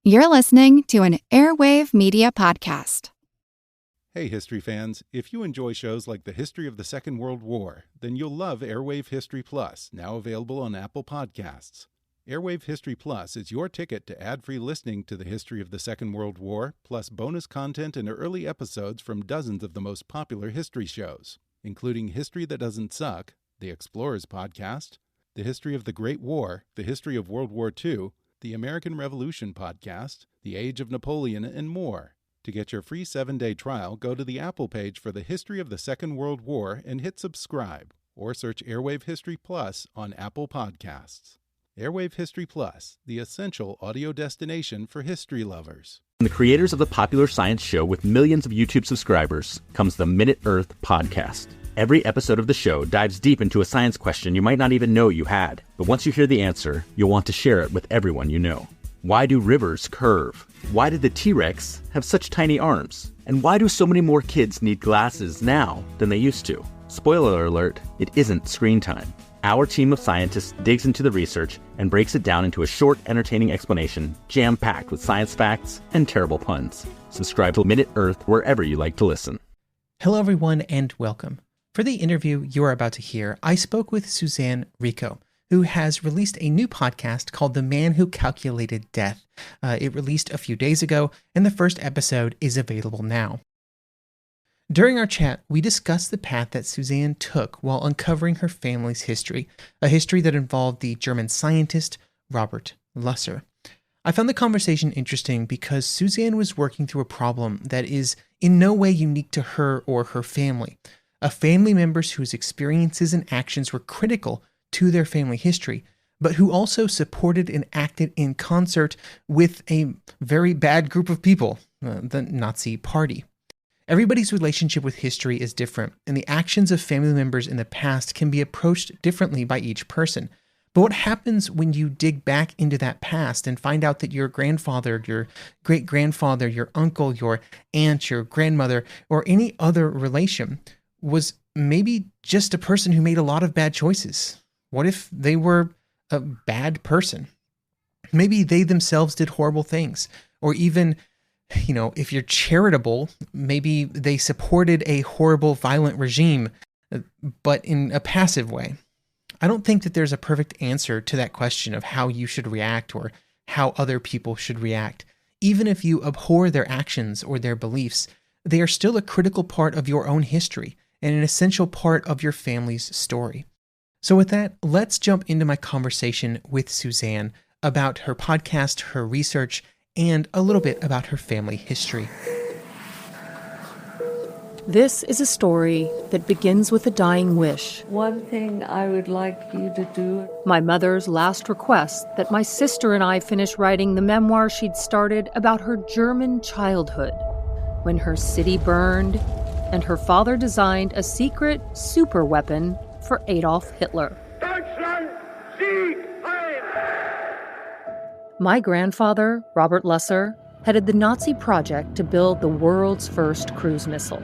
You're listening to an Airwave Media podcast. Hey, history fans. If you enjoy shows like the history of the Second World War, then you'll love Airwave History Plus, now available on Apple Podcasts. Airwave History Plus is your ticket to ad-free listening to the history of the Second World War, plus bonus content and early episodes from dozens of the most popular history shows, including History That Doesn't Suck, the Explorers Podcast, the History of the Great War, the History of World War II, the American Revolution Podcast, the Age of Napoleon, and more. To get your free 7-day trial, go to the Apple page for the History of the Second World War and hit subscribe, or search Airwave History Plus on Apple Podcasts. Airwave History Plus, the essential audio destination for history lovers. From the creators of the popular science show with millions of YouTube subscribers comes the Minute Earth podcast. Every episode of the show dives deep into a science question you might not even know you had. But once you hear the answer, you'll want to share it with everyone you know. Why do rivers curve? Why did the T-Rex have such tiny arms? And why do so many more kids need glasses now than they used to? Spoiler alert, it isn't screen time. Our team of scientists digs into the research and breaks it down into a short, entertaining explanation, jam-packed with science facts and terrible puns. Subscribe to Minute Earth wherever you like to listen. Hello everyone and welcome. For the interview you are about to hear, I spoke with Suzanne Rico, who has released a new podcast called The Man Who Calculated Death. It released a few days ago, and the first episode is available now. During our chat, we discussed the path that Suzanne took while uncovering her family's history, a history that involved the German scientist Robert Lusser. I found the conversation interesting because Suzanne was working through a problem that is in no way unique to her or her family. A family members whose experiences and actions were critical to their family history, but who also supported and acted in concert with a very bad group of people, the Nazi Party. Everybody's relationship with history is different, and the actions of family members in the past can be approached differently by each person. But what happens when you dig back into that past and find out that your grandfather, your great-grandfather, your uncle, your aunt, your grandmother, or any other relation was maybe just a person who made a lot of bad choices? What if they were a bad person? Maybe they themselves did horrible things. Or even, if you're charitable, maybe they supported a horrible, violent regime, but in a passive way. I don't think that there's a perfect answer to that question of how you should react or how other people should react. Even if you abhor their actions or their beliefs, they are still a critical part of your own history and an essential part of your family's story. So with that, let's jump into my conversation with Suzanne about her podcast, her research, and a little bit about her family history. This is a story that begins with a dying wish. One thing I would like you to do. My mother's last request that my sister and I finish writing the memoir she'd started about her German childhood, when her city burned and her father designed a secret super weapon for Adolf Hitler. Deutschland, Sieg heil! My grandfather, Robert Lusser, headed the Nazi project to build the world's first cruise missile,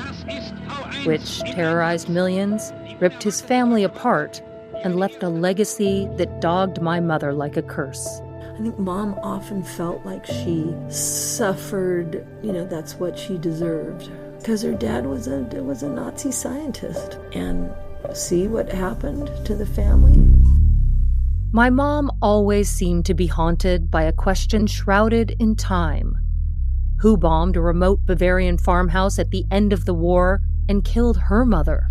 which terrorized millions, ripped his family apart, and left a legacy that dogged my mother like a curse. I think Mom often felt like she suffered, that's what she deserved. Because her dad was a Nazi scientist. And see what happened to the family? My mom always seemed to be haunted by a question shrouded in time. Who bombed a remote Bavarian farmhouse at the end of the war and killed her mother?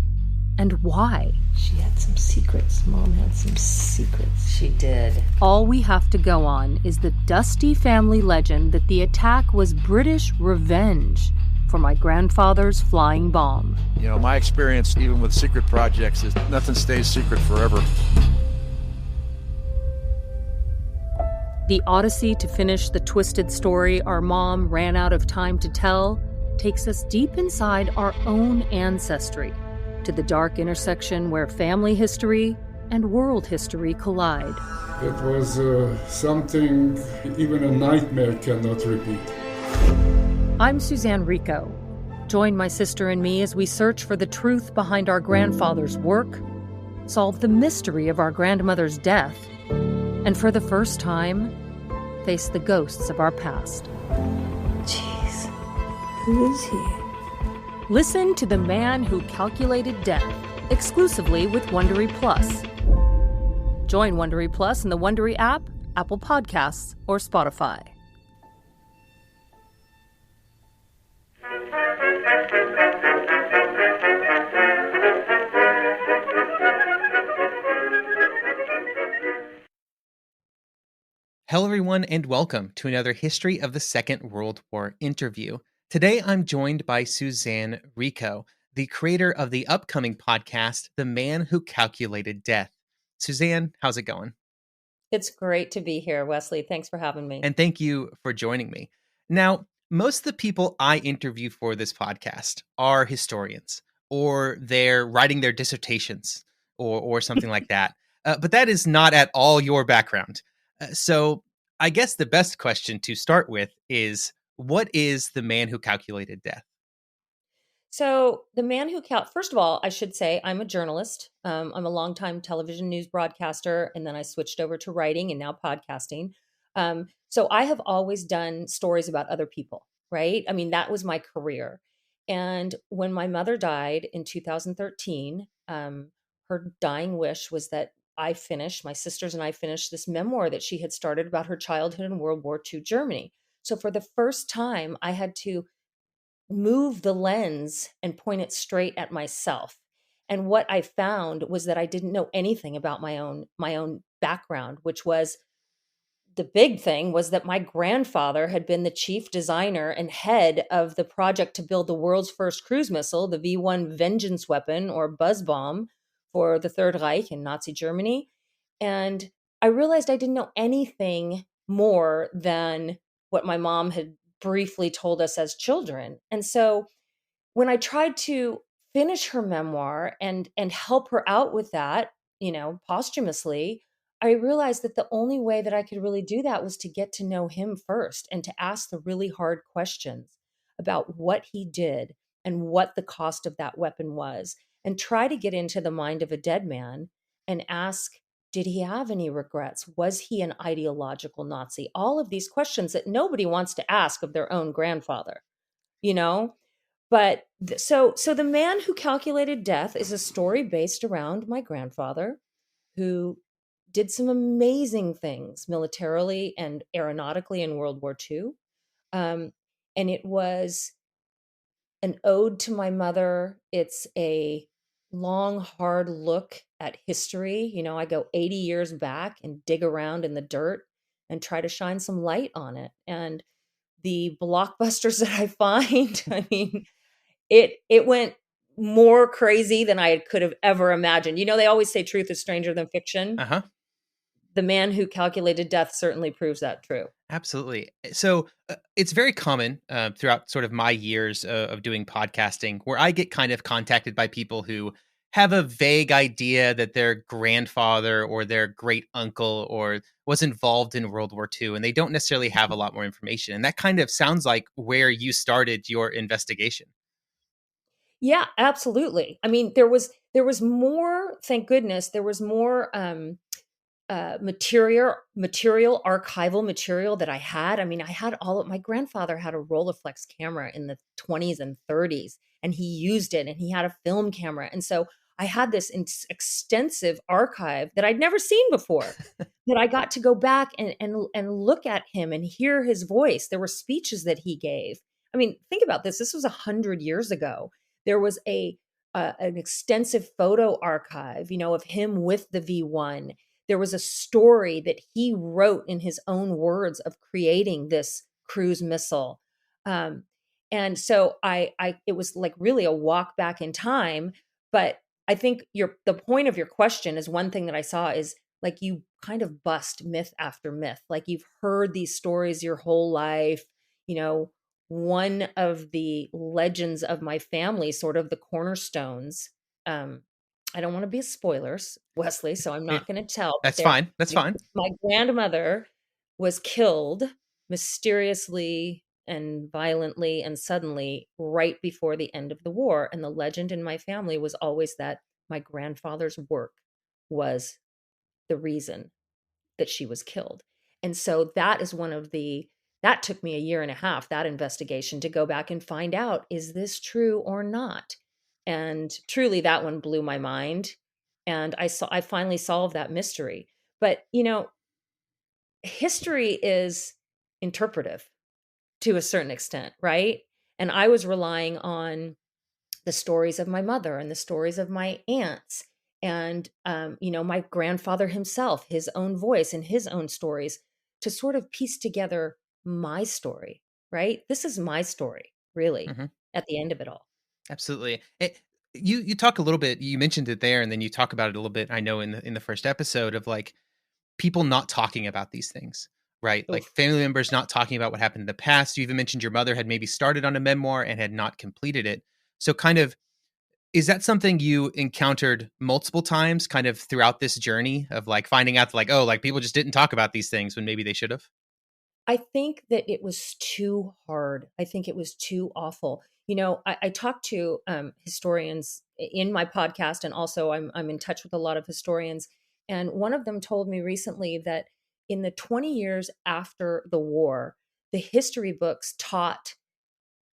And why? She had some secrets. Mom had some secrets. She did. All we have to go on is the dusty family legend that the attack was British revenge for my grandfather's flying bomb. My experience, even with secret projects, is nothing stays secret forever. The odyssey to finish the twisted story our mom ran out of time to tell takes us deep inside our own ancestry, to the dark intersection where family history and world history collide. It was something even a nightmare cannot repeat. I'm Suzanne Rico. Join my sister and me as we search for the truth behind our grandfather's work, solve the mystery of our grandmother's death, and for the first time, face the ghosts of our past. Jeez, who is he? Listen to The Man Who Calculated Death, exclusively with Wondery Plus. Join Wondery Plus in the Wondery app, Apple Podcasts, or Spotify. Hello, everyone, and welcome to another History of the Second World War interview. Today, I'm joined by Suzanne Rico, the creator of the upcoming podcast, The Man Who Calculated Death. Suzanne, how's it going? It's great to be here, Wesley. Thanks for having me. And thank you for joining me. Now, most of the people I interview for this podcast are historians, or they're writing their dissertations, or something like that. But that is not at all your background. So I guess the best question to start with is, what is The Man Who Calculated Death? So the man who first of all, I should say I'm a journalist. I'm a longtime television news broadcaster, and then I switched over to writing and now podcasting. So I have always done stories about other people, right? I mean, that was my career. And when my mother died in 2013, her dying wish was that my sisters and I finished this memoir that she had started about her childhood in World War II Germany. So for the first time, I had to move the lens and point it straight at myself. And what I found was that I didn't know anything about my own background, which was the big thing was that my grandfather had been the chief designer and head of the project to build the world's first cruise missile, the V1 Vengeance weapon or buzz bomb for the Third Reich in Nazi Germany. And I realized I didn't know anything more than what my mom had briefly told us as children. And so when I tried to finish her memoir and help her out with that, posthumously, I realized that the only way that I could really do that was to get to know him first and to ask the really hard questions about what he did and what the cost of that weapon was, and try to get into the mind of a dead man and ask, did he have any regrets? Was he an ideological Nazi? All of these questions that nobody wants to ask of their own grandfather, But so The Man Who Calculated Death is a story based around my grandfather, who did some amazing things militarily and aeronautically in World War II. And it was an ode to my mother. It's a long, hard look at history. I go 80 years back and dig around in the dirt and try to shine some light on it. And the blockbusters that I find, I mean, it went more crazy than I could have ever imagined. They always say truth is stranger than fiction. Uh-huh. The Man Who Calculated Death certainly proves that true. Absolutely. So it's very common throughout sort of my years of doing podcasting, where I get kind of contacted by people who have a vague idea that their grandfather or their great uncle or was involved in World War II, and they don't necessarily have a lot more information. And that kind of sounds like where you started your investigation. Yeah, absolutely. I mean, there was more, thank goodness, there was more archival material that I had. I mean, my grandfather had a Rolleiflex camera in the 20s and 30s, and he used it, and he had a film camera. And so I had this extensive archive that I'd never seen before that I got to go back and look at him and hear his voice. There were speeches that he gave. I mean, think about this. This was 100 years ago. There was an extensive photo archive, of him with the V1. There was a story that he wrote in his own words of creating this cruise missile. And so it was like really a walk back in time. But I think the point of your question is one thing that I saw is like you kind of bust myth after myth. Like you've heard these stories your whole life. One of the legends of my family, sort of the cornerstones. I don't want to be spoilers, Wesley, so I'm not going to tell. That's fine. That's fine. My grandmother was killed mysteriously and violently and suddenly right before the end of the war. And the legend in my family was always that my grandfather's work was the reason that she was killed. And so that is that took me a year and a half, that investigation, to go back and find out, is this true or not? And truly that one blew my mind. And I finally solved that mystery. But, history is interpretive to a certain extent, right? And I was relying on the stories of my mother and the stories of my aunts and my grandfather himself, his own voice and his own stories, to sort of piece together my story, right? This is my story, really, Mhm. at the end of it all. Absolutely. You talk a little bit, you mentioned it there, and then you talk about it a little bit, I know, in the first episode, of like people not talking about these things, right? Like Oof. family members not talking about what happened in the past. You even mentioned your mother had maybe started on a memoir and had not completed it. So kind of, is that something you encountered multiple times kind of throughout this journey of like finding out like, oh, like people just didn't talk about these things when maybe they should have? I think that it was too hard. I think it was too awful. I talked to historians in my podcast, and also I'm in touch with a lot of historians. And one of them told me recently that in the 20 years after the war, the history books taught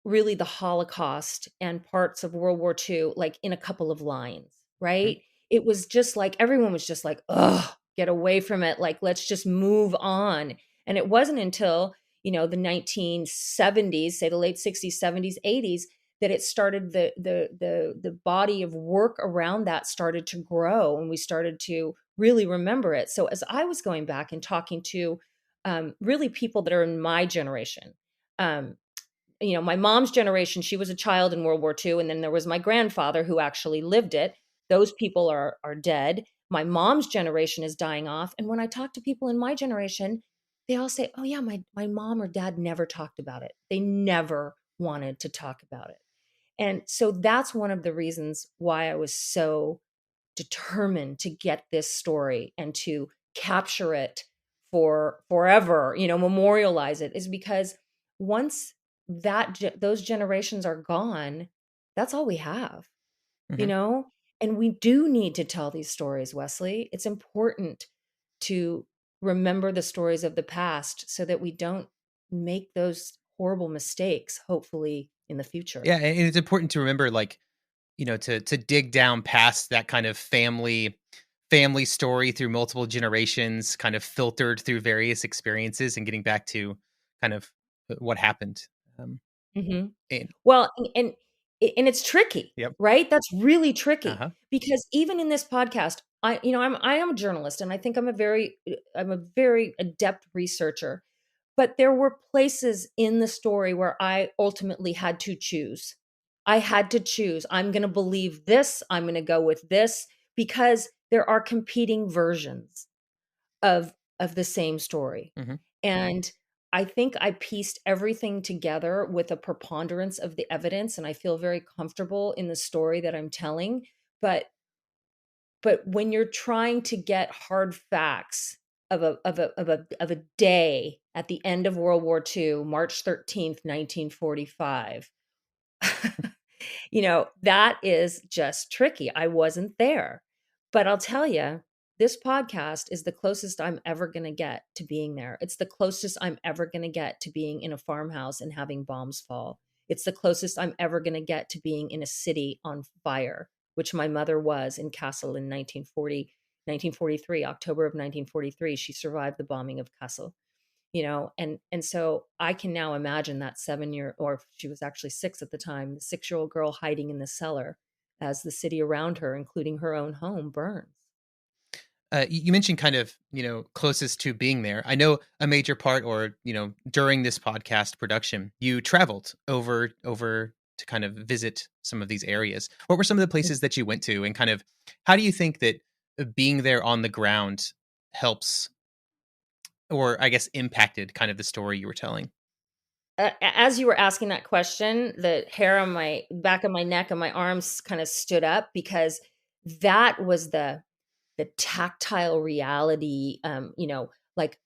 really the Holocaust and parts of World War II, like in a couple of lines, Mhm. right? It was just like everyone was just like, ugh, get away from it. Like, let's just move on. And it wasn't until, the 1970s, say the late 60s, 70s, 80s, that it started the body of work around that started to grow, and we started to really remember it. So as I was going back and talking to really people that are in my generation, um, my mom's generation, she was a child in World War II. And then there was my grandfather who actually lived it. Those people are dead. My mom's generation is dying off. And when I talk to people in my generation, they all say, oh, yeah, my mom or dad never talked about it. They never wanted to talk about it. And so that's one of the reasons why I was so determined to get this story and to capture it for forever, memorialize it, is because once those generations are gone, that's all we have, you Mhm. know? And we do need to tell these stories, Wesley. It's important to remember the stories of the past so that we don't make those horrible mistakes, hopefully, in the future. Yeah, and it's important to remember, like, to dig down past that kind of family story through multiple generations, kind of filtered through various experiences, and getting back to kind of what happened. Um, Mhm. and Well, and it's tricky, yep. right? That's really tricky Uh-huh. because even in this podcast, I am a journalist, and I think I'm a very adept researcher. But there were places in the story where I ultimately had to choose. I had to choose. I'm going to believe this. I'm going to go with this because there are competing versions of the same story. Mhm. And I think I pieced everything together with a preponderance of the evidence, and I feel very comfortable in the story that I'm telling. But when you're trying to get hard facts of a day at the end of World War II, March 13th, 1945, that is just tricky. I wasn't there. But I'll tell you, this podcast is the closest I'm ever going to get to being there. It's the closest I'm ever going to get to being in a farmhouse and having bombs fall. It's the closest I'm ever going to get to being in a city on fire, which my mother was in Kassel in 1943, October of 1943. She survived the bombing of Kassel. And so I can now imagine that 7-year, or she was actually 6 at the time, the 6-year-old girl hiding in the cellar as the city around her, including her own home, burns. You mentioned kind of, closest to being there. I know a major part, or, during this podcast production, you traveled over to kind of visit some of these areas. What were some of the places that you went to, and kind of how do you think that being there on the ground helps, or I guess impacted kind of the story you were telling? As you were asking that question, the hair on my back of my neck and my arms kind of stood up because that was the tactile reality, like,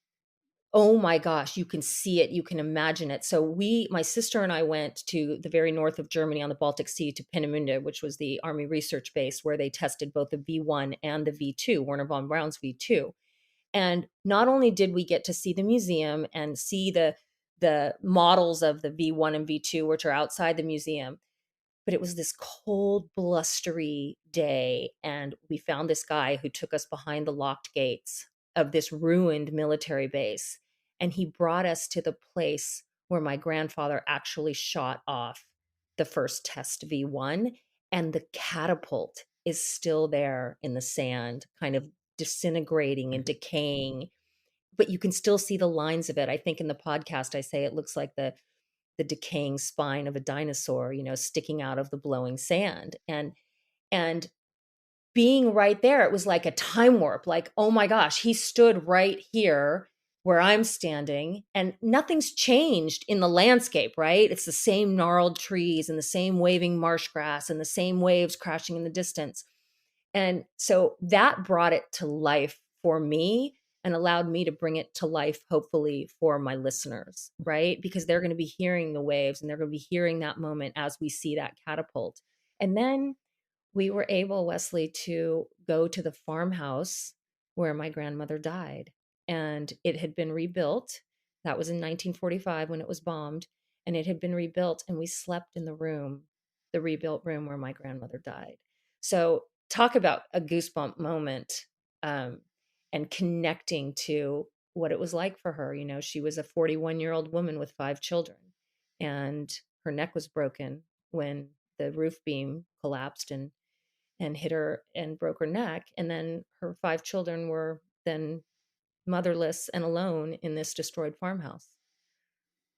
oh my gosh, you can see it, you can imagine it. So my sister and I went to the very north of Germany on the Baltic Sea to Peenemünde, which was the Army research base where they tested both the V1 and the V2, Werner von Braun's V2. And not only did we get to see the museum and see the models of the V1 and V2, which are outside the museum, but it was this cold, blustery day. And we found this guy who took us behind the locked gates of this ruined military base. And he brought us to the place where my grandfather actually shot off the first test V1. And the catapult is still there in the sand, kind of disintegrating and decaying. But you can still see the lines of it. I think in the podcast, I say it looks like the decaying spine of a dinosaur, sticking out of the blowing sand. And being right there, it was like a time warp, like, oh my gosh, he stood right here where I'm standing, and nothing's changed in the landscape, right? It's the same gnarled trees and the same waving marsh grass and the same waves crashing in the distance. And so that brought it to life for me and allowed me to bring it to life, hopefully, for my listeners, right? Because they're going to be hearing the waves and they're going to be hearing that moment as we see that catapult. And then we were able, Wesley, to go to the farmhouse where my grandmother died. And it had been rebuilt. That was in 1945 when it was bombed. And it had been rebuilt. And we slept in the rebuilt room where my grandmother died. So talk about a goosebump moment. And connecting to what it was like for her. She was a 41-year-old woman with 5 children, and her neck was broken when the roof beam collapsed and hit her and broke her neck. And then her 5 children were then motherless and alone in this destroyed farmhouse.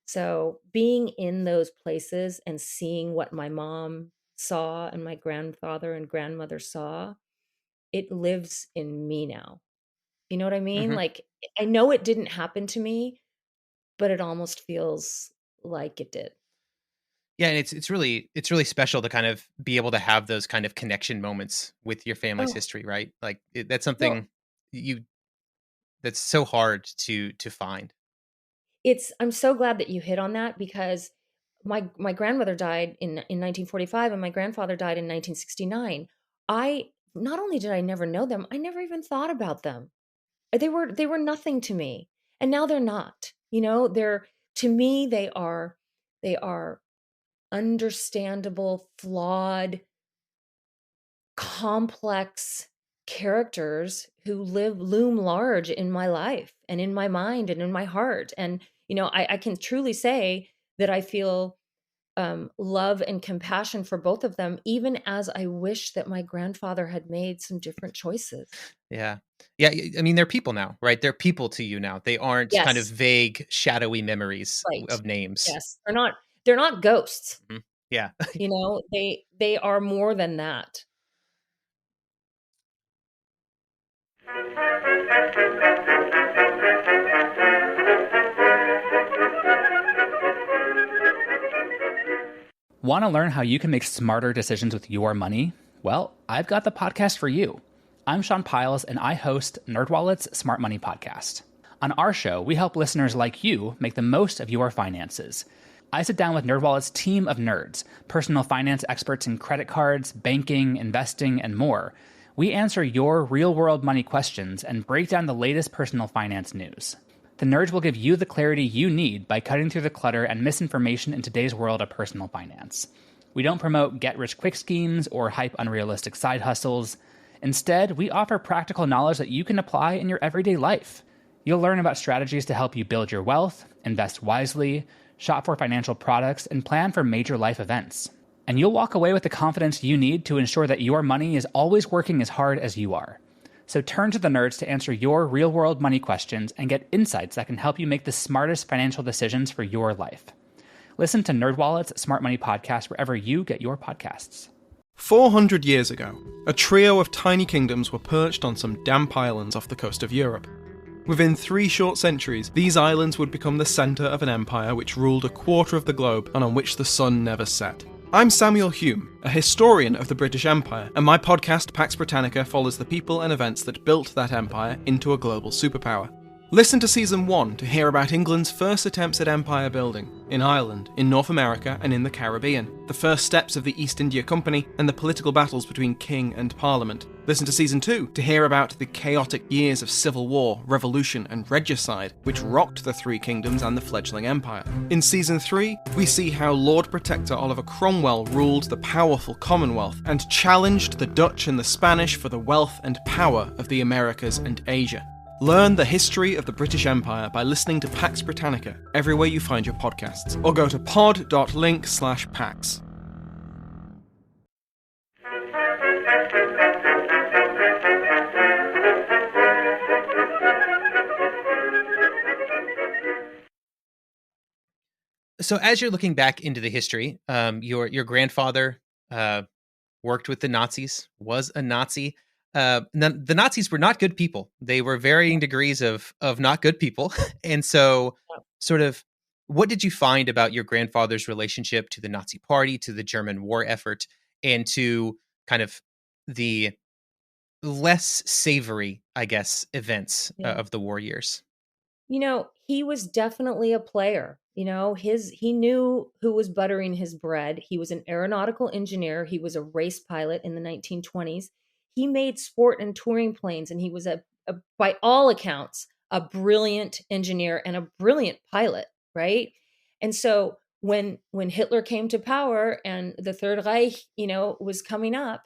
So being in those places and seeing what my mom saw and my grandfather and grandmother saw, it lives in me now. You know what I mean? Mm-hmm. Like, I know it didn't happen to me, but it almost feels like it did. Yeah, and it's really special to kind of be able to have those kind of connection moments with your family's history, right? Like that's something that's so hard to find. I'm so glad that you hit on that, because my grandmother died in 1945 and my grandfather died in 1969. Not only did I never know them, I never even thought about them. They were nothing to me, and now they're not. They're, to me, they are understandable, flawed, complex characters who loom large in my life and in my mind and in my heart. And I can truly say that I feel love and compassion for both of them, even as I wish that my grandfather had made some different choices. Yeah. I mean, they're people now, right? They're people to you now. They aren't kind of vague, shadowy memories of names. Yes, they're not ghosts. Mm-hmm. Yeah. They are more than that. Want to learn how you can make smarter decisions with your money? Well, I've got the podcast for you. I'm Sean Piles, and I host NerdWallet's Smart Money Podcast. On our show, we help listeners like you make the most of your finances. I sit down with NerdWallet's team of nerds, personal finance experts in credit cards, banking, investing, and more. We answer your real-world money questions and break down the latest personal finance news. The nerds will give you the clarity you need by cutting through the clutter and misinformation in today's world of personal finance. We don't promote get-rich-quick schemes or hype unrealistic side hustles. Instead, we offer practical knowledge that you can apply in your everyday life. You'll learn about strategies to help you build your wealth, invest wisely, shop for financial products, and plan for major life events. And you'll walk away with the confidence you need to ensure that your money is always working as hard as you are. So turn to the nerds to answer your real-world money questions and get insights that can help you make the smartest financial decisions for your life. Listen to NerdWallet's Smart Money Podcast wherever you get your podcasts. 400 years ago, a trio of tiny kingdoms were perched on some damp islands off the coast of Europe. Within 3 short centuries, these islands would become the centre of an empire which ruled a quarter of the globe and on which the sun never set. I'm Samuel Hume, a historian of the British Empire, and my podcast Pax Britannica follows the people and events that built that empire into a global superpower. Listen to Season 1 to hear about England's first attempts at empire building, in Ireland, in North America, and in the Caribbean, the first steps of the East India Company, and the political battles between king and parliament. Listen to Season 2 to hear about the chaotic years of civil war, revolution, and regicide, which rocked the three kingdoms and the fledgling empire. In Season 3, we see how Lord Protector Oliver Cromwell ruled the powerful Commonwealth and challenged the Dutch and the Spanish for the wealth and power of the Americas and Asia. Learn the history of the British Empire by listening to Pax Britannica everywhere you find your podcasts, or go to pod.link/pax. So as you're looking back into the history, your grandfather worked with the Nazis, was a Nazi. The Nazis were not good people. They were varying degrees of not good people. And so sort of what did you find about your grandfather's relationship to the Nazi Party, to the German war effort, and to kind of the less savory, I guess, events of the war years? He was definitely a player. He knew who was buttering his bread. He was an aeronautical engineer. He was a race pilot in the 1920s. He made sport and touring planes, and he was by all accounts, a brilliant engineer and a brilliant pilot, right? And so when Hitler came to power and the Third Reich, was coming up,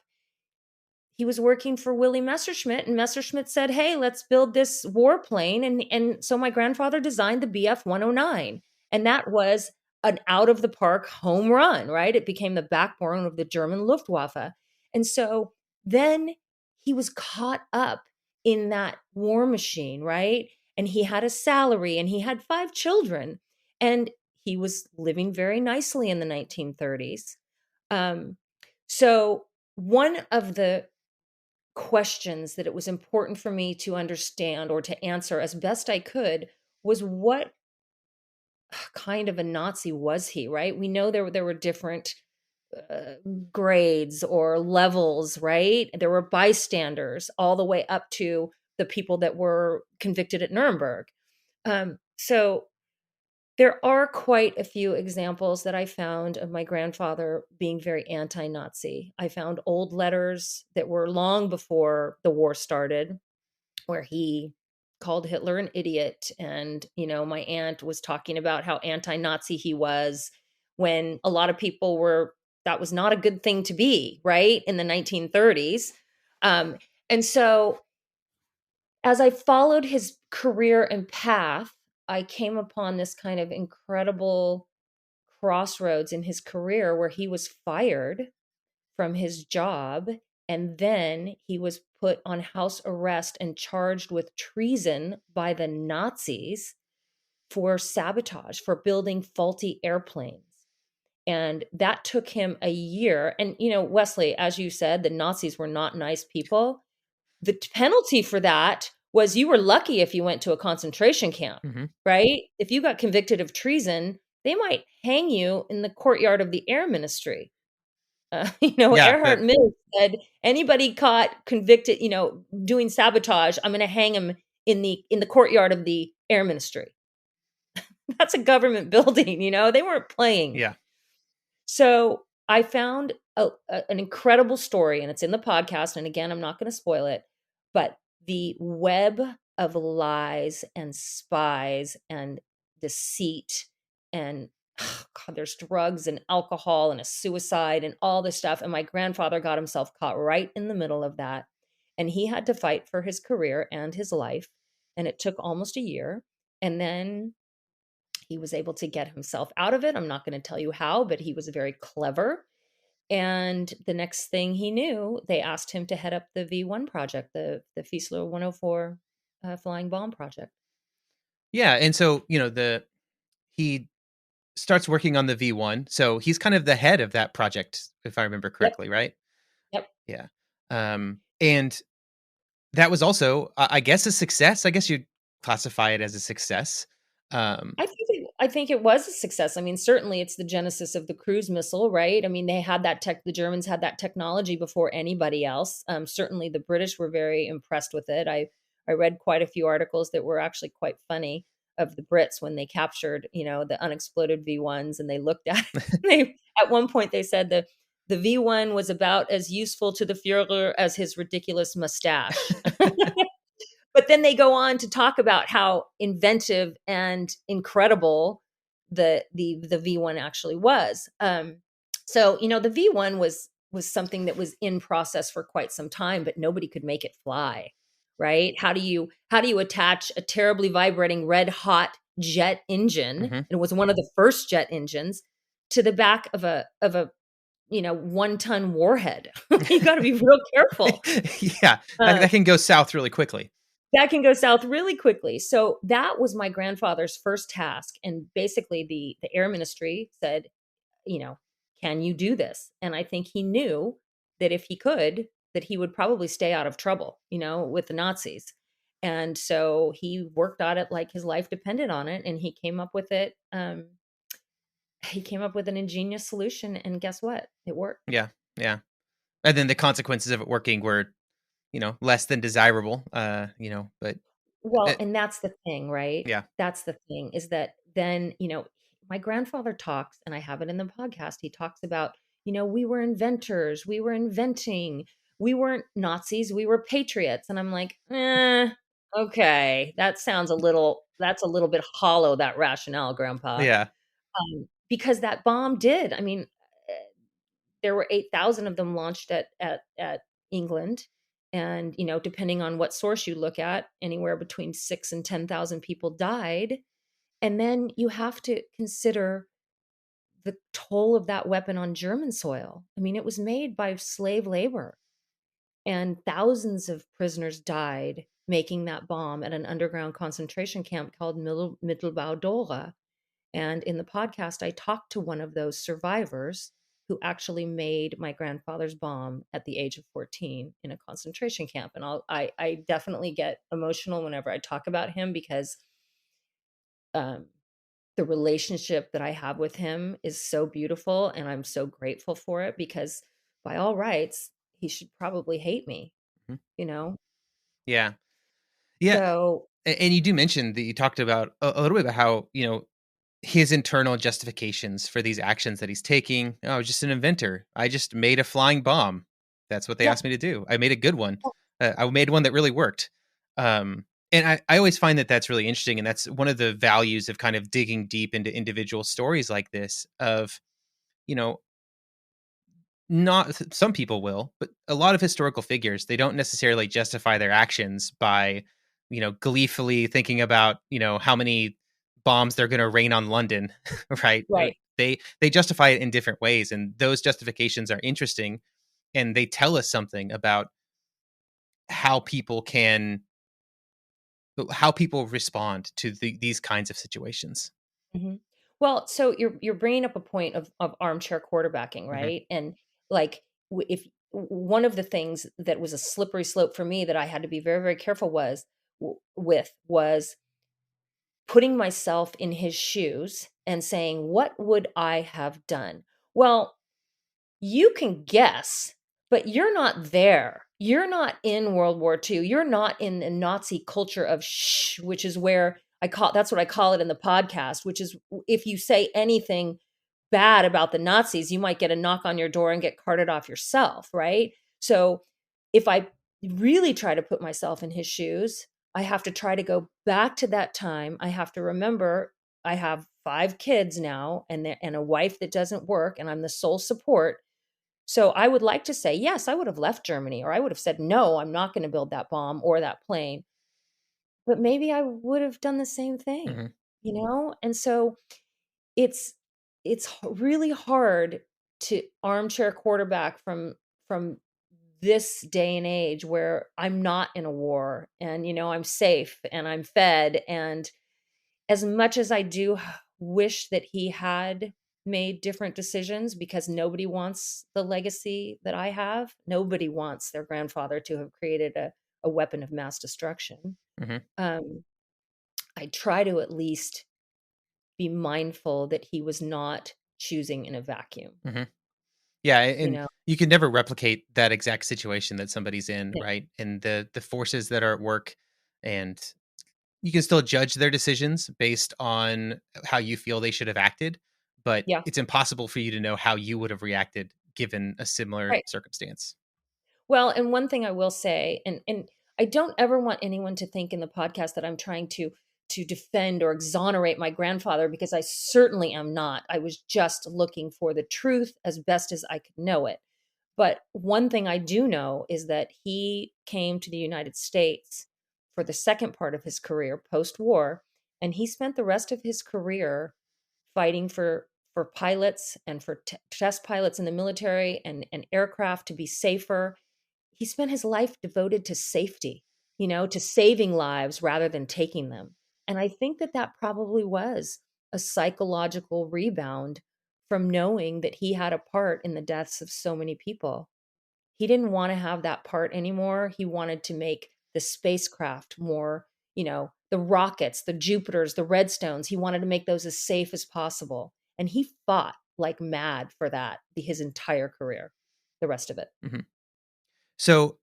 he was working for Willy Messerschmitt, and Messerschmitt said, "Hey, let's build this warplane." And so my grandfather designed the Bf 109, and that was an out of the park home run, right? It became the backbone of the German Luftwaffe. And so then he was caught up in that war machine, right? And he had a salary and he had 5 children, and he was living very nicely in the 1930s. So one of the questions that it was important for me to understand or to answer as best I could was, what kind of a Nazi was he, right? We know there were different grades or levels, right? There were bystanders all the way up to the people that were convicted at Nuremberg. So there are quite a few examples that I found of my grandfather being very anti-Nazi. I found old letters that were long before the war started, where he called Hitler an idiot. And, my aunt was talking about how anti-Nazi he was, when a lot of people that was not a good thing to be, right? In the 1930s. And so as I followed his career and path, I came upon this kind of incredible crossroads in his career where he was fired from his job, and then he was put on house arrest and charged with treason by the Nazis for sabotage, for building faulty airplanes. And that took him a year. And, Wesley, as you said, the Nazis were not nice people. The penalty for that was you were lucky if you went to a concentration camp, right? If you got convicted of treason, they might hang you in the courtyard of the Air Ministry. Earhart Mills said, anybody caught convicted, doing sabotage, I'm going to hang him in the courtyard of the Air Ministry. That's a government building, they weren't playing. Yeah. So I found an incredible story, and it's in the podcast. And again, I'm not going to spoil it, but the web of lies and spies and deceit and God, there's drugs and alcohol and a suicide and all this stuff. And my grandfather got himself caught right in the middle of that. And he had to fight for his career and his life. And it took almost a year. And then he was able to get himself out of it. I'm not going to tell you how, but he was very clever. And the next thing he knew, they asked him to head up the V1 project, the Fiesler 104 flying bomb project. Yeah. And so, he starts working on the V1. So he's kind of the head of that project, if I remember correctly, right? Yep. Yeah. And that was also, I guess, a success. I guess you'd classify it as a success. I think it was a success. I mean, certainly it's the genesis of the cruise missile, right? I mean, they had the Germans had that technology before anybody else. Certainly the British were very impressed with it. I read quite a few articles that were actually quite funny of the Brits when they captured, the unexploded V1s, and they looked at it. At one point they said the V1 was about as useful to the Führer as his ridiculous mustache. But then they go on to talk about how inventive and incredible the V1 actually was. So the V1 was something that was in process for quite some time, but nobody could make it fly, right? How do you attach a terribly vibrating red hot jet engine? Mm-hmm. And it was one of the first jet engines to the back of a 1-ton warhead. You got to be real careful. Yeah, that can go south really quickly. That can go south really quickly. So that was my grandfather's first task. And basically the Air Ministry said, can you do this? And I think he knew that if he could, that he would probably stay out of trouble, with the Nazis. And so he worked on it like his life depended on it. And he came up with it. He came up with an ingenious solution. And guess what? It worked. Yeah. Yeah. And then the consequences of it working were, less than desirable, but. Well, and that's the thing, right? Yeah. That's the thing, is that then, my grandfather talks, and I have it in the podcast. He talks about, we were inventors, we were inventing, we weren't Nazis, we were patriots. And I'm like, okay, that's a little bit hollow, that rationale, Grandpa. Yeah. Because that bomb did. I mean, there were 8,000 of them launched at England. And, depending on what source you look at, anywhere between 6,000 and 10,000 people died. And then you have to consider the toll of that weapon on German soil. I mean, it was made by slave labor, and thousands of prisoners died making that bomb at an underground concentration camp called Mittelbau-Dora. And in the podcast, I talked to one of those survivors who actually made my grandfather's bomb at the age of 14 in a concentration camp. And I definitely get emotional whenever I talk about him, because the relationship that I have with him is so beautiful, and I'm so grateful for it, because by all rights, he should probably hate me, Yeah. Yeah. So, and you do mention that you talked about a little bit about how, his internal justifications for these actions that he's taking. Oh, I was just an inventor. I just made a flying bomb. That's what they asked me to do. I made a good one. I made one that really worked. And I always find that that's really interesting. And that's one of the values of kind of digging deep into individual stories like this of, not some people will, but a lot of historical figures, they don't necessarily justify their actions by, gleefully thinking about, how many bombs they're going to rain on London, right? They justify it in different ways, and those justifications are interesting, and they tell us something about how people respond to these kinds of situations. Mm-hmm. Well, so you're bringing up a point of armchair quarterbacking, right? Mm-hmm. And like, if one of the things that was a slippery slope for me that I had to be very, very careful was putting myself in his shoes and saying, what would I have done? Well, you can guess, but you're not there. You're not in World War II. You're not in the Nazi culture of shh, which is where that's what I call it in the podcast, which is if you say anything bad about the Nazis, you might get a knock on your door and get carted off yourself, right? So if I really try to put myself in his shoes, I have to try to go back to that time. I have to remember I have 5 kids now and a wife that doesn't work, and I'm the sole support. So I would like to say, yes, I would have left Germany, or I would have said, no, I'm not going to build that bomb or that plane. But maybe I would have done the same thing, And so it's really hard to armchair quarterback from this day and age where I'm not in a war, and, I'm safe and I'm fed. And as much as I do wish that he had made different decisions, because nobody wants the legacy that I have. Nobody wants their grandfather to have created a weapon of mass destruction. Mm-hmm. I try to at least be mindful that he was not choosing in a vacuum. Mm-hmm. Yeah, and you can never replicate that exact situation that somebody's in, right? And the forces that are at work, and you can still judge their decisions based on how you feel they should have acted, but Yeah. it's impossible for you to know how you would have reacted given a similar Right. circumstance. Well, and one thing I will say, and I don't ever want anyone to think in the podcast that I'm trying to defend or exonerate my grandfather, because I certainly am not. I was just looking for the truth as best as I could know it. But one thing I do know is that he came to the United States for the second part of his career post-war, and he spent the rest of his career fighting for pilots and for test pilots in the military and aircraft to be safer. He spent his life devoted to safety, to saving lives rather than taking them. And I think that that probably was a psychological rebound from knowing that he had a part in the deaths of so many people. He didn't want to have that part anymore. He wanted to make the spacecraft more, the rockets, the Jupiters, the Redstones. He wanted to make those as safe as possible. And he fought like mad for that his entire career, the rest of it. Mm-hmm. So,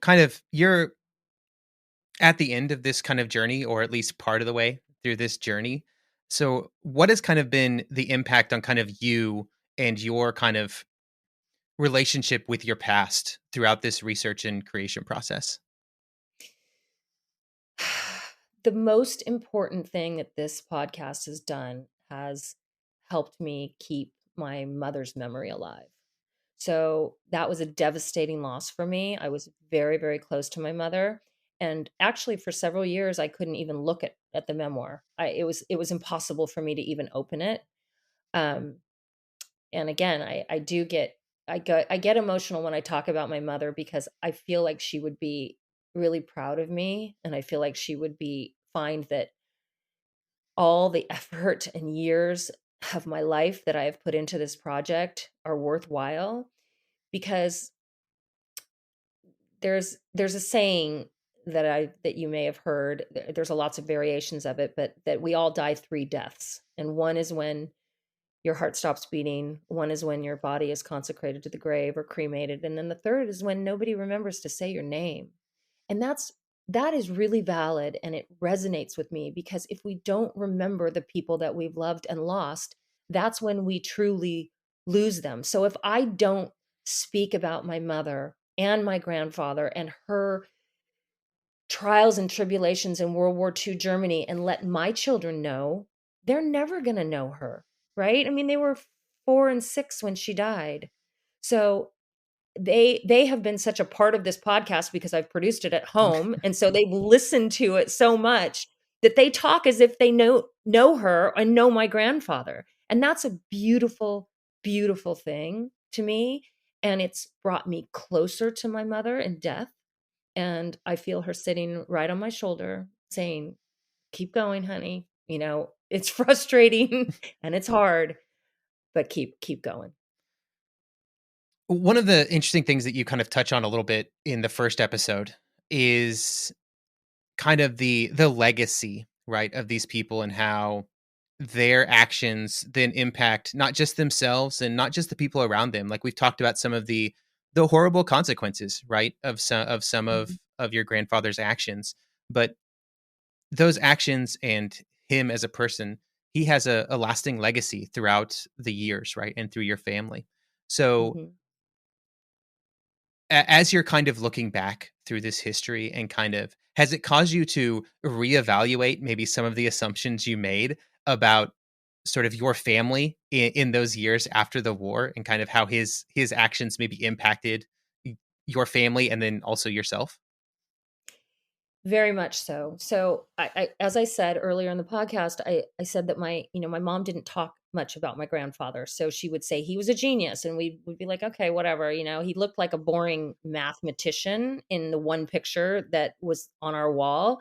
kind of you're at the end of this kind of journey, or at least part of the way through this journey. So, what has kind of been the impact on kind of you and your kind of relationship with your past throughout this research and creation process? The most important thing that this podcast has done has helped me keep my mother's memory alive. So that was a devastating loss for me. I was very, very close to my mother. And actually for several years, I couldn't even look at the memoir. It was impossible for me to even open it. And again, I get emotional when I talk about my mother, because I feel like she would be really proud of me. And I feel like she would find that all the effort and years of my life that I have put into this project are worthwhile, because there's a saying that you may have heard. There's lots of variations of it, but that we all die 3 deaths. And one is when your heart stops beating, one is when your body is consecrated to the grave or cremated, and then the third is when nobody remembers to say your name. And that is really valid, and it resonates with me, because if we don't remember the people that we've loved and lost, that's when we truly lose them. So if I don't speak about my mother and my grandfather and her trials and tribulations in World War II Germany and let my children know, they're never going to know her, right? I mean, they were 4 and 6 when she died. So they have been such a part of this podcast because I've produced it at home. And so they've listened to it so much that they talk as if they know her and know my grandfather. And that's a beautiful, beautiful thing to me. And it's brought me closer to my mother in death. And I feel her sitting right on my shoulder saying, keep going, honey. It's frustrating and it's hard, but keep going. One of the interesting things that you kind of touch on a little bit in the first episode is kind of the legacy, right, of these people, and how their actions then impact not just themselves and not just the people around them. Like we've talked about some of the horrible consequences, right, of some of your grandfather's actions, but those actions and him as a person, he has a lasting legacy throughout the years, right, and through your family. So Mm-hmm. As you're kind of looking back through this history, and kind of, has it caused you to reevaluate maybe some of the assumptions you made about sort of your family in those years after the war, and kind of how his actions maybe impacted your family and then also yourself? Very much so. So I as I said earlier in the podcast, I said that my mom didn't talk much about my grandfather. So she would say he was a genius, and we would be like, okay, whatever. He looked like a boring mathematician in the one picture that was on our wall.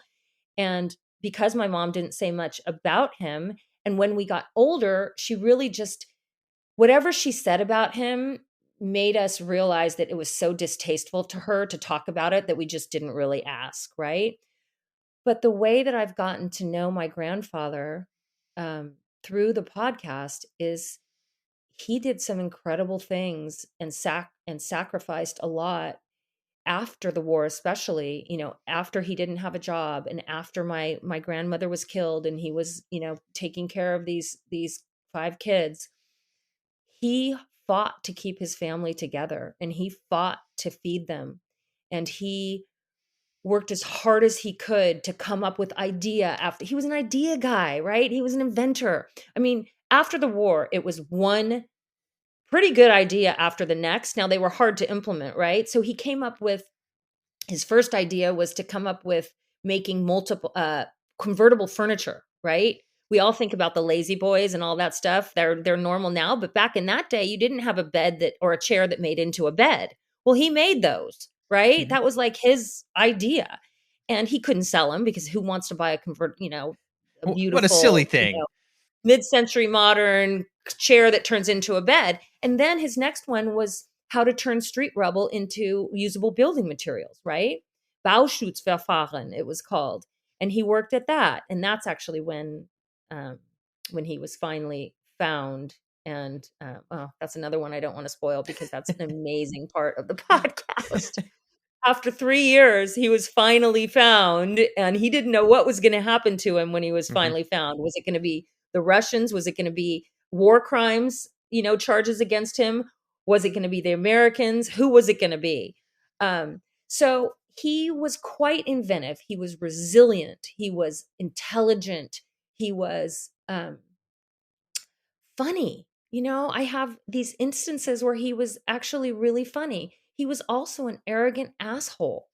And because my mom didn't say much about him, and when we got older, she really just, whatever she said about him made us realize that it was so distasteful to her to talk about it that we just didn't really ask, right? But the way that I've gotten to know my grandfather through the podcast is he did some incredible things and sacrificed a lot after the war, especially, after he didn't have a job and after my grandmother was killed and he was, taking care of these 5 kids, he fought to keep his family together and he fought to feed them. And he worked as hard as he could to come up with he was an idea guy, right? He was an inventor. I mean, after the war, it was one pretty good idea after the next. Now they were hard to implement, right? So he came up with, his first idea was to come up with making multiple convertible furniture, right? We all think about the lazy boys and all that stuff. They're normal now, but back in that day, you didn't have a bed or a chair that made into a bed. Well, he made those, right? Mm-hmm. That was like his idea. And he couldn't sell them because who wants to buy a beautiful, what a silly thing. mid-century modern chair that turns into a bed. And then his next one was how to turn street rubble into usable building materials, right? Bauschutzverfahren, it was called. And he worked at that. And that's actually when he was finally found. And that's another one I don't want to spoil because that's an amazing part of the podcast. After 3 years, he was finally found, and he didn't know what was going to happen to him when he was finally found. Was it going to be the Russians? Was it going to be war crimes, charges against him? Was it going to be the Americans? Who was it going to be? So he was quite inventive. He was resilient. He was intelligent. He was funny. I have these instances where he was actually really funny. He was also an arrogant asshole.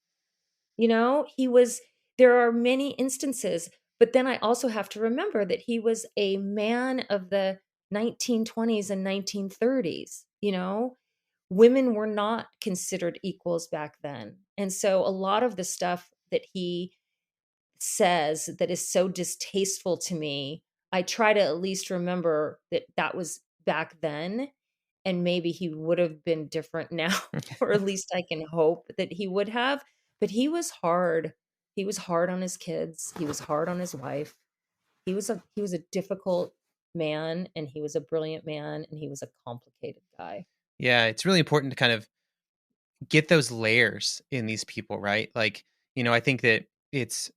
There are many instances, but then I also have to remember that he was a man of the 1920s and 1930s. Women were not considered equals back then. And so a lot of the stuff that he says that is so distasteful to me, I try to at least remember that was back then. And maybe he would have been different now, or at least I can hope that he would have. But he was hard. He was hard on his kids. He was hard on his wife. He was a difficult man, and he was a brilliant man, and he was a complicated guy. Yeah, it's really important to kind of get those layers in these people, right? Like, I think that it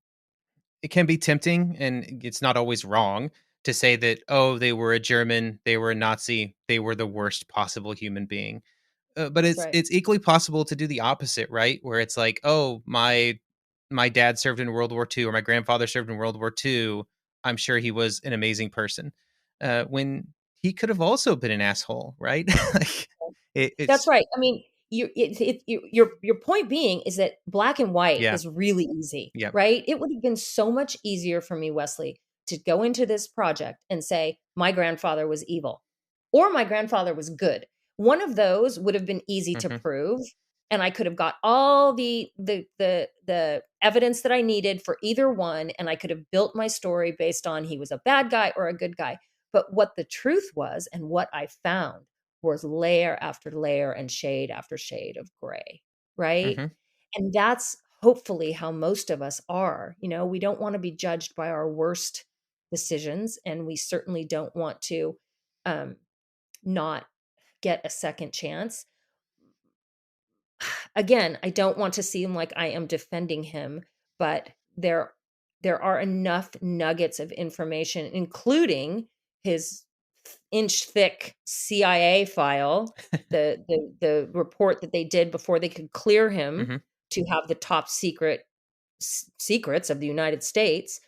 can be tempting, and it's not always wrong to say that, oh, they were a German, they were a Nazi, they were the worst possible human being. But it's equally possible to do the opposite, right? Where it's like, oh, my dad served in World War II, or my grandfather served in World War II. I'm sure he was an amazing person. When he could have also been an asshole, right? That's right. I mean, your point being is that black and white is really easy, right? It would have been so much easier for me, Wesley, to go into this project and say my grandfather was evil or my grandfather was good. One of those would have been easy to prove, and I could have got all the evidence that I needed for either one, and I could have built my story based on he was a bad guy or a good guy. But what the truth was and what I found was layer after layer and shade after shade of gray, right? And that's hopefully how most of us are. We don't want to be judged by our worst decisions, and we certainly don't want to not get a second chance. Again, I don't want to seem like I am defending him, but there are enough nuggets of information, including his inch-thick CIA file, the report that they did before they could clear him to have the top secrets of the United States,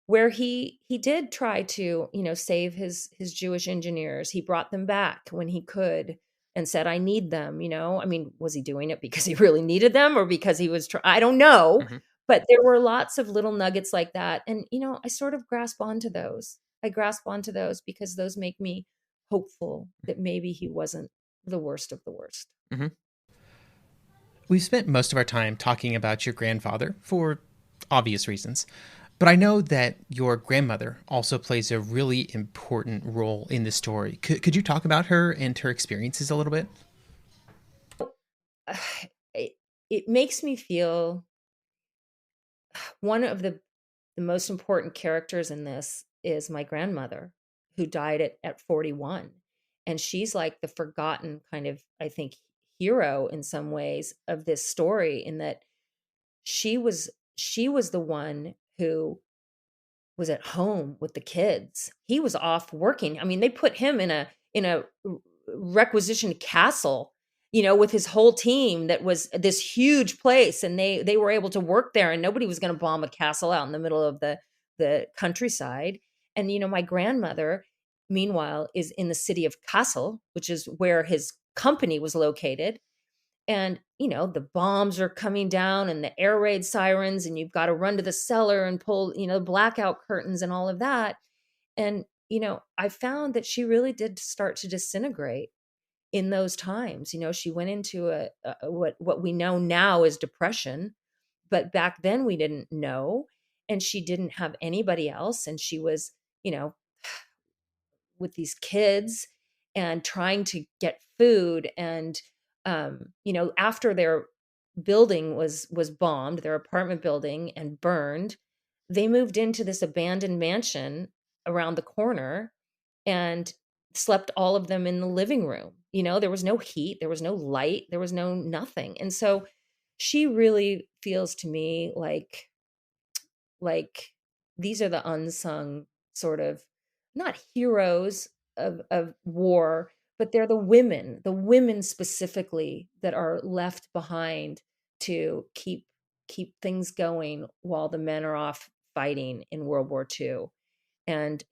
where he did try to, save his Jewish engineers. He brought them back when he could and said, I need them, I mean, was he doing it because he really needed them or because he was I don't know, but there were lots of little nuggets like that. And, I sort of grasp onto those. I grasp onto those because those make me hopeful that maybe he wasn't the worst of the worst. We've spent most of our time talking about your grandfather for obvious reasons, but I know that your grandmother also plays a really important role in the story. Could you talk about her and her experiences a little bit? It makes me feel one of the most important characters in this is my grandmother, who died at 41. And she's like the forgotten kind of, I think, hero in some ways of this story, in that she was the one who was at home with the kids. He was off working. I mean, they put him in a requisitioned castle, with his whole team, that was this huge place, and they were able to work there, and nobody was going to bomb a castle out in the middle of the countryside. And my grandmother, meanwhile, is in the city of Kassel, which is where his company was located. And the bombs are coming down and the air raid sirens, and you've got to run to the cellar and pull blackout curtains and all of that. And I found that she really did start to disintegrate in those times. She went into what we know now is depression, but back then we didn't know. And she didn't have anybody else, and she was with these kids and trying to get food. And after their building was bombed, their apartment building, and burned, they moved into this abandoned mansion around the corner and slept, all of them, in the living room. There was no heat, there was no light, there was no nothing. And so she really feels to me like these are the unsung, sort of, not heroes of war, but they're the women specifically, that are left behind to keep things going while the men are off fighting in World War II. And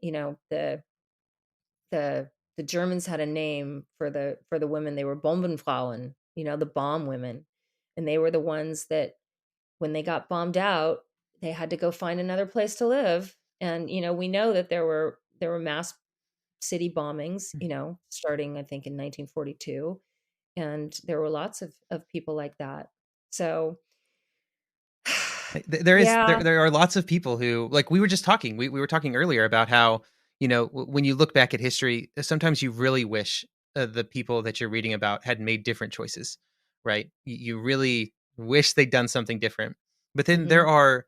the Germans had a name for the women. They were Bombenfrauen, the bomb women. And they were the ones that, when they got bombed out, they had to go find another place to live. And we know that there were mass city bombings, starting, I think, in 1942, and there were lots of people like that. So there are lots of people who, like, we were just talking, we were talking earlier about how, when you look back at history, sometimes you really wish the people that you're reading about had made different choices, right? You really wish they'd done something different. But then there are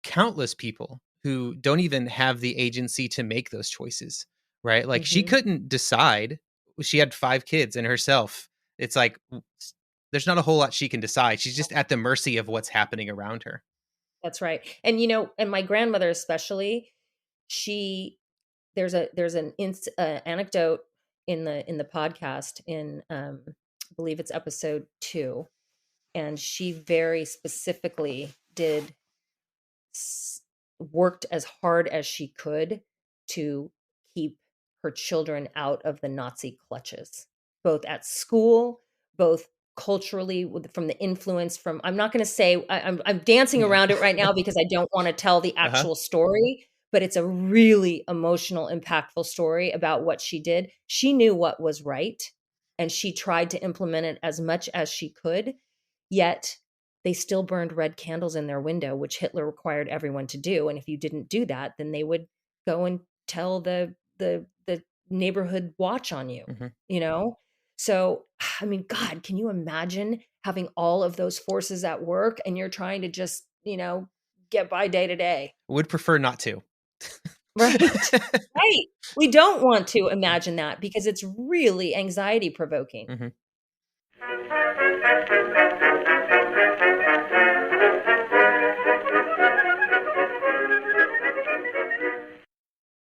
countless people who don't even have the agency to make those choices, right? Like, she couldn't decide. She had 5 kids and herself. It's like, there's not a whole lot she can decide. She's just at the mercy of what's happening around her. That's right. And and my grandmother especially, there's an anecdote in the podcast, in I believe it's episode 2, and she very specifically worked as hard as she could to keep her children out of the Nazi clutches, both at school, both culturally, from the influence from, I'm not going to say, I'm dancing around it right now because I don't want to tell the actual story, but it's a really emotional, impactful story about what she did. She knew what was right, and she tried to implement it as much as she could, yet they still burned red candles in their window, which Hitler required everyone to do. And if you didn't do that, then they would go and tell the neighborhood watch on you, So, I mean, God, can you imagine having all of those forces at work, and you're trying to just, get by day to day? Would prefer not to. Right. Right. We don't want to imagine that, because it's really anxiety provoking.